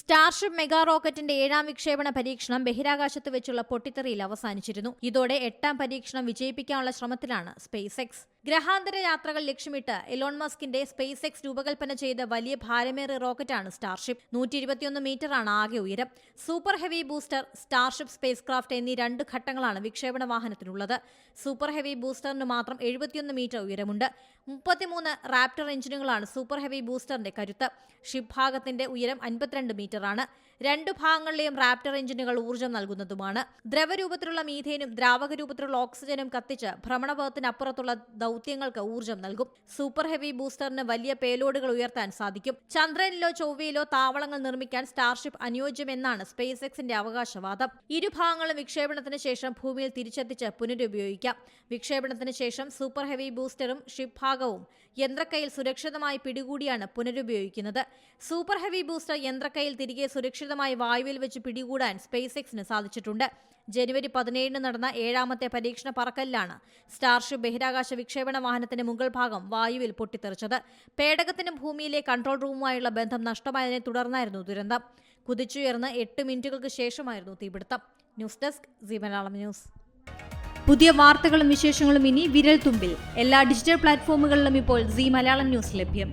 Starship mega റോക്കറ്റിന്റെ 7ാം വിക്ഷേപണ പരീക്ഷണം ബഹിരാകാശത്ത് വെച്ചുള്ള പൊട്ടിത്തെറിയിൽ അവസാനിച്ചിരുന്നു. ഇതോടെ 8ാം പരീക്ഷണം വിജയിപ്പിക്കാനുള്ള ശ്രമത്തിലാണ് സ്പേസ് എക്സ്. ഗ്രഹാന്തര യാത്രകൾ ലക്ഷ്യമിട്ട് എലോൺ മസ്കിന്റെ സ്പേസ് എക്സ് രൂപകൽപ്പന ചെയ്ത വലിയ ഭാരമേറിയ റോക്കറ്റാണ് സ്റ്റാർഷിപ്പ്. 121 മീറ്ററാണ് ആകെ ഉയരം. Super heavy booster, Starship space craft എന്നീ 2 ഘട്ടങ്ങളാണ് വിക്ഷേപണ വാഹനത്തിനുള്ളത്. സൂപ്പർ ഹെവി ബൂസ്റ്ററിന് മാത്രം 71 മീറ്റർ ഉയരമുണ്ട്. 33 റാപ്റ്റർ എഞ്ചിനുകളാണ് സൂപ്പർ ഹെവി ബൂസ്റ്ററിന്റെ കരുത്ത്. ഷിപ്പ് ഭാഗത്തിന്റെ ഉയരം 52 മീറ്ററാണ്. 2 ഭാഗങ്ങളിലെയും റാപ്റ്റർ എഞ്ചിനുകൾ ഊർജ്ജം നൽകുന്നതുമാണ്. ദ്രവരൂപത്തിലുള്ള മീഥേനും ദ്രാവക രൂപത്തിലുള്ള ഓക്സിജനും കത്തിച്ച് ഭ്രമണപഥത്തിനപ്പുറത്തുള്ള ദൗത്യങ്ങൾക്ക് ഊർജ്ജം നൽകും. സൂപ്പർ ഹെവി ബൂസ്റ്ററിന് വലിയ പേലോഡുകൾ ഉയർത്താൻ സാധിക്കും. ചന്ദ്രനിലോ ചൊവ്വയിലോ താവളങ്ങൾ നിർമ്മിക്കാൻ സ്റ്റാർഷിപ്പ് അനുയോജ്യമെന്നാണ് സ്പേസ് എക്സിന്റെ അവകാശവാദം. ഇരുഭാഗങ്ങളും വിക്ഷേപണത്തിന് ശേഷം ഭൂമിയിൽ തിരിച്ചെത്തിച്ച് പുനരുപയോഗിക്കാം. വിക്ഷേപണത്തിന് ശേഷം സൂപ്പർ ഹെവി ബൂസ്റ്ററും ഷിപ്പ് ഭാഗവും യന്ത്രക്കൈയിൽ സുരക്ഷിതമായി പിടികൂടിയാണ് പുനരുപയോഗിക്കുന്നത്. സൂപ്പർ ഹെവി ബൂസ്റ്റർ യന്ത്രക്കൈയിൽ തിരികെ സുരക്ഷിതമായി വായുവിൽ വെച്ച് പിടികൂടാൻ സ്പേസ് എക്സിന് സാധിച്ചിട്ടുണ്ട്. ജനുവരി 17 നടന്ന 7ാമത്തെ പരീക്ഷണ പറക്കലിലാണ് സ്റ്റാർഷിപ്പ് ബഹിരാകാശ വിക്ഷേപണ വാഹനത്തിന്റെ മുകൾ ഭാഗം വായുവിൽ പൊട്ടിത്തെറിച്ചത്. പേടകത്തിന് ഭൂമിയിലെ കൺട്രോൾ റൂമുമായുള്ള ബന്ധം നഷ്ടമായതിനെ തുടർന്നായിരുന്നു ദുരന്തം. കുതിച്ചുയർന്ന് 8 മിനിറ്റുകൾക്ക് ശേഷമായിരുന്നു തീപിടുത്തം. News desk Zee Malayalam news. പുതിയ വാർത്തകളും വിശേഷങ്ങളും ഇനി വിരൽ തുമ്പിൽ. എല്ലാ ഡിജിറ്റൽ പ്ലാറ്റ്ഫോമുകളിലും ഇപ്പോൾ സീ മലയാളം ന്യൂസ് ലഭ്യം.